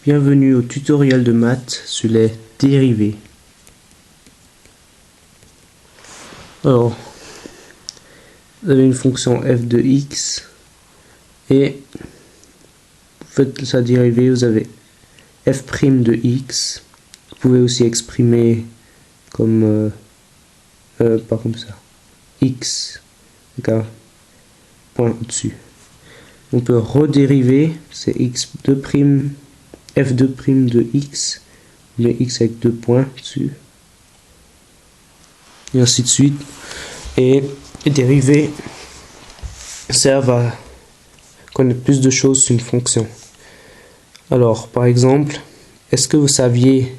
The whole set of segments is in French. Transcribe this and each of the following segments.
Bienvenue au tutoriel de maths sur les dérivées. Alors, vous avez une fonction f de x et vous faites sa dérivée, vous avez f' de x. Vous pouvez aussi exprimer comme pas comme ça, x avec un point au-dessus. On peut redériver, c'est f2' de x, mais x avec deux points dessus, et ainsi de suite. Et les dérivés servent à connaître plus de choses sur une fonction. Alors, par exemple, est-ce que vous saviez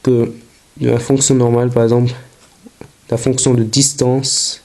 que la fonction normale, par exemple, la fonction de distance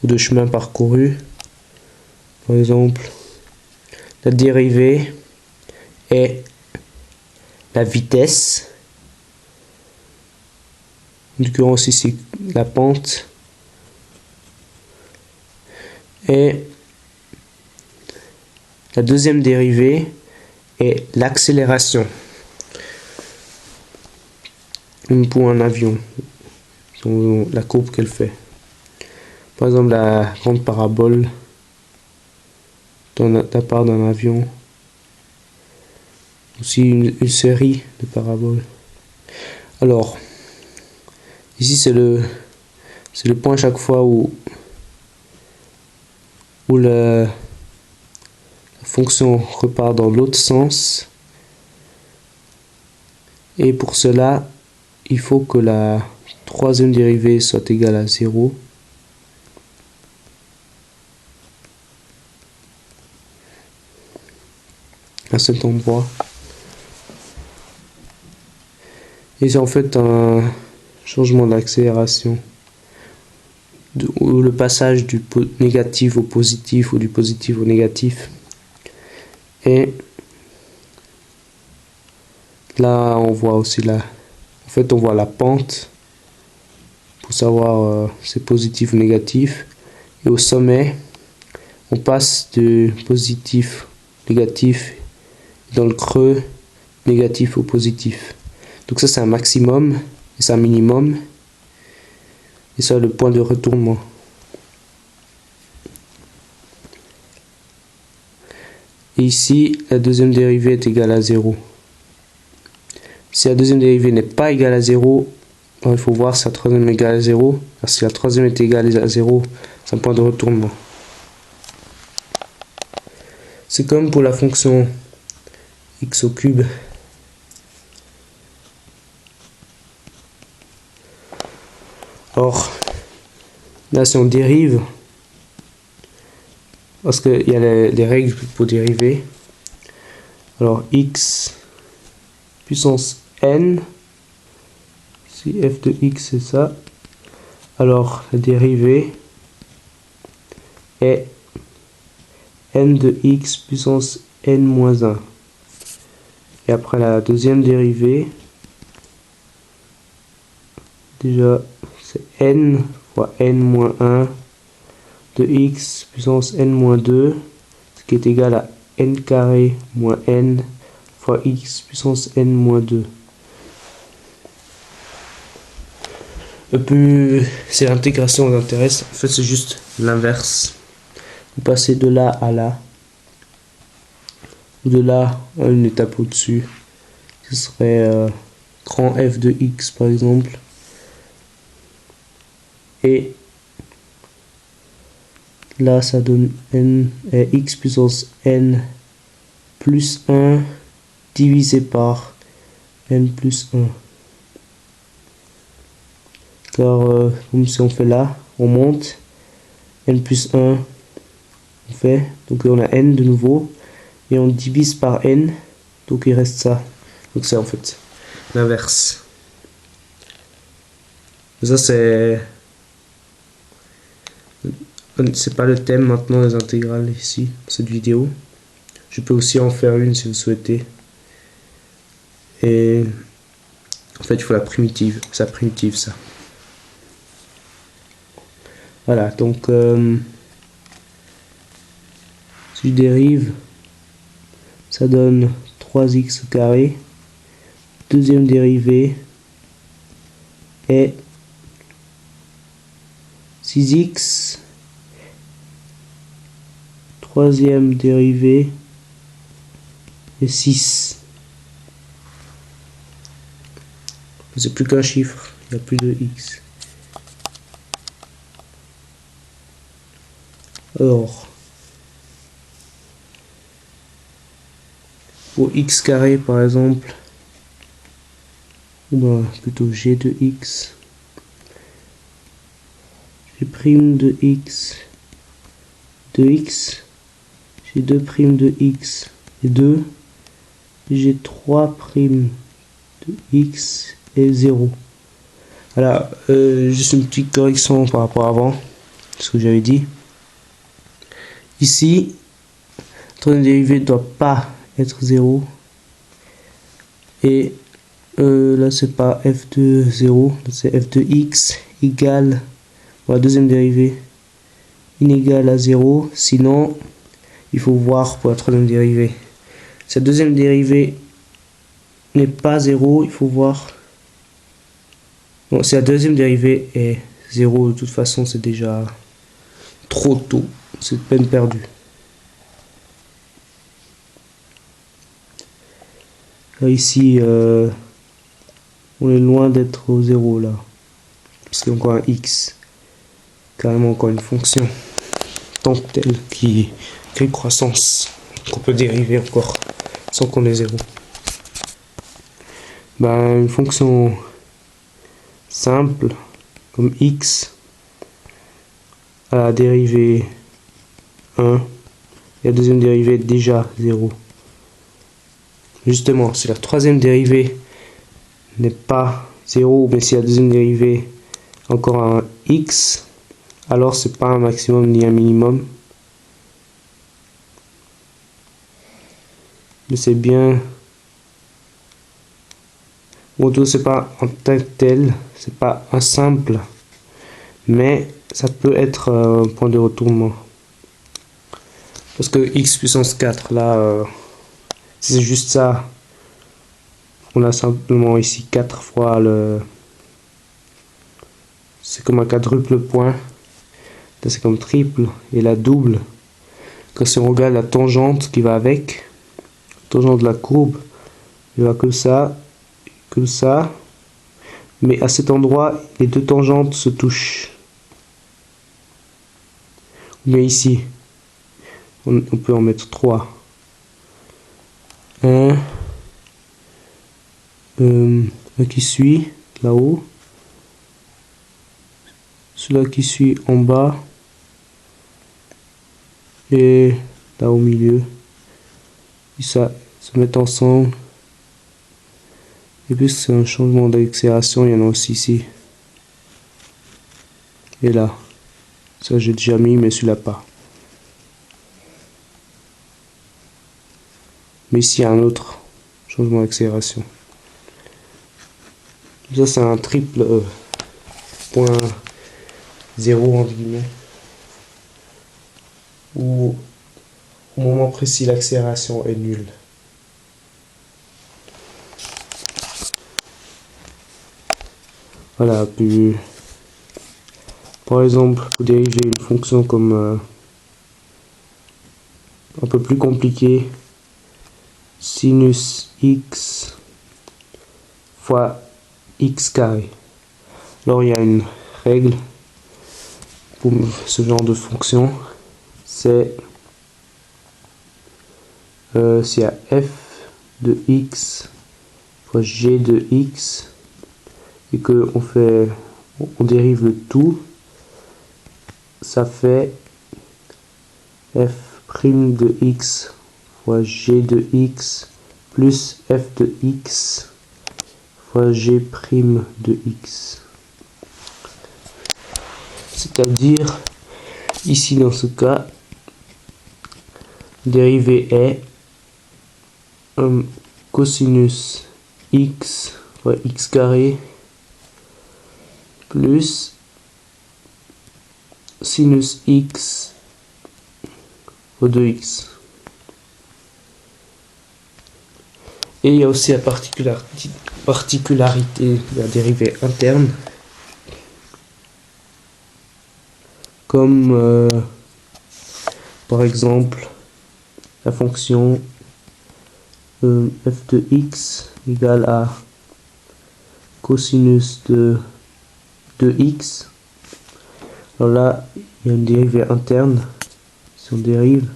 ou de chemin parcouru, par exemple, la dérivée est la vitesse, en l'occurrence ici la pente, et la deuxième dérivée est l'accélération, comme pour un avion, la courbe qu'elle fait. Par exemple, la grande parabole de la part d'un avion, aussi une série de paraboles. Alors, ici c'est le point à chaque fois où la fonction repart dans l'autre sens, et pour cela il faut que la troisième dérivée soit égale à 0. À cet endroit. Et c'est en fait un changement d'accélération, ou le passage du négatif au positif ou du positif au négatif. Et là on voit aussi en fait on voit la pente pour savoir c'est positif ou négatif. Et au sommet on passe de positif négatif dans le creux négatif au positif. Donc ça c'est un maximum et c'est un minimum, et ça le point de retournement. Et ici la deuxième dérivée est égale à 0. Si la deuxième dérivée n'est pas égale à 0, il faut voir si la troisième est égale à 0. Alors, si la troisième est égale à 0, c'est un point de retournement. C'est comme pour la fonction x au cube. Or, là si on dérive, parce qu'il y a les règles pour dériver, alors x puissance n, si f de x c'est ça, alors la dérivée est n de x puissance n moins 1. Et après la deuxième dérivée, déjà c'est n fois n moins 1 de x puissance n moins 2, ce qui est égal à n carré moins n fois x puissance n moins 2. Le plus c'est l'intégration qui intéresse, en fait c'est juste l'inverse. Vous passez de là à là, ou de là à une étape au-dessus. Ce serait grand f de x par exemple. Et là ça donne n x puissance n plus 1 divisé par n plus 1. Car comme si on fait là, on monte, n plus 1 on fait, donc on a n de nouveau, et on divise par n, donc il reste ça. Donc c'est en fait l'inverse. Ça c'est pas le thème maintenant des intégrales ici, cette vidéo. Je peux aussi en faire une si vous souhaitez. Et en fait il faut la primitive, ça. Voilà, donc si je dérive, ça donne 3x au carré. Deuxième dérivée est 6x. Troisième dérivée est 6. C'est plus qu'un chiffre, il n'y a plus de x. Alors, pour x carré par exemple, ou bien plutôt g de x, g prime de x, j'ai 2 primes de x et 2, j'ai 3 primes de x et 0. Voilà, juste une petite correction par rapport à avant, ce que j'avais dit. Ici, la troisième dérivée ne doit pas être 0. Et là, c'est pas f de 0, c'est f de x égale, la deuxième dérivée, inégale à 0. Sinon, il faut voir pour la troisième dérivée. Cette deuxième dérivée n'est pas 0, il faut voir. Bon, si la deuxième dérivée est 0, de toute façon, c'est déjà trop tôt. C'est peine perdue. Là, ici, on est loin d'être au 0 là. Parce qu'il y a encore un x. Carrément encore une fonction. Tant que telle qui a une croissance. Qu'on peut dériver encore. Sans qu'on ait 0. Ben, une fonction simple comme x à la dérivée 1 et la deuxième dérivée est déjà 0. Justement, si la troisième dérivée n'est pas 0, mais si la deuxième dérivée encore un x, alors c'est pas un maximum ni un minimum. Mais c'est bien. Bon, tout c'est pas en tant que tel, c'est pas un simple, mais ça peut être un point de retournement. Parce que x puissance 4, là, si c'est juste ça, on a simplement ici 4 fois le... C'est comme un quadruple point. Là, c'est comme triple et la double. Quand si on regarde la tangente qui va avec, tangente de la courbe, il va comme ça, mais à cet endroit, les deux tangentes se touchent. Mais ici, on peut en mettre 3. Un qui suit là-haut, celui-là qui suit en bas, et là au milieu. Et ça se met ensemble. Et puisque c'est un changement d'accélération, il y en a aussi ici. Et là. Ça j'ai déjà mis, mais celui-là pas. Mais ici il y a un autre changement d'accélération. Ça c'est un triple point 0 entre guillemets. Où au moment précis l'accélération est nulle. Voilà, puis par exemple, pour dériver une fonction comme un peu plus compliquée, sinus x fois x carré. Alors il y a une règle pour ce genre de fonction, c'est s'il y a f de x fois g de x et que on dérive le tout, ça fait f' de x fois g de x plus f de x fois g' de x. C'est-à-dire, ici dans ce cas, dérivée est cosinus x fois x carré plus sinus x fois 2x. Et il y a aussi la particularité de la dérivée interne, comme par exemple la fonction f de x égale à cosinus de x. Alors là, il y a une dérivée interne. Si on dérive,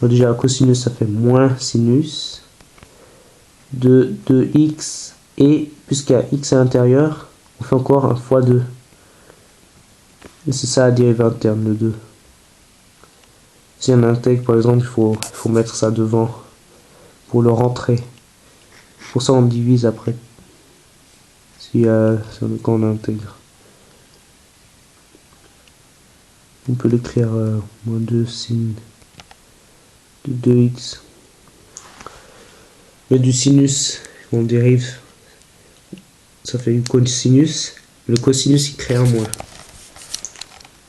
alors déjà cosinus ça fait moins sinus de x, et puisqu'il y a x à l'intérieur, on fait encore un fois 2. Et c'est ça la dérivée interne, le 2. Si on intègre par exemple, il faut mettre ça devant pour le rentrer. Pour ça on divise après. Quand on intègre. On peut l'écrire moins 2 sin de 2x. Mais du sinus, on dérive, ça fait du cosinus. Le cosinus il crée un moins.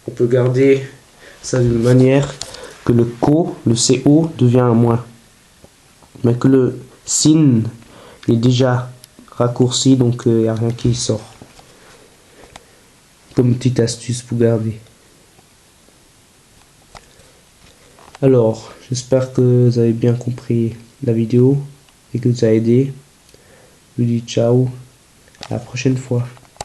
On peut garder ça d'une manière que le CO devient un moins. Mais que le sin est déjà raccourci, donc il n'y a rien qui sort. Comme petite astuce pour garder. Alors, j'espère que vous avez bien compris la vidéo et que ça a aidé. Je vous dis ciao, à la prochaine fois.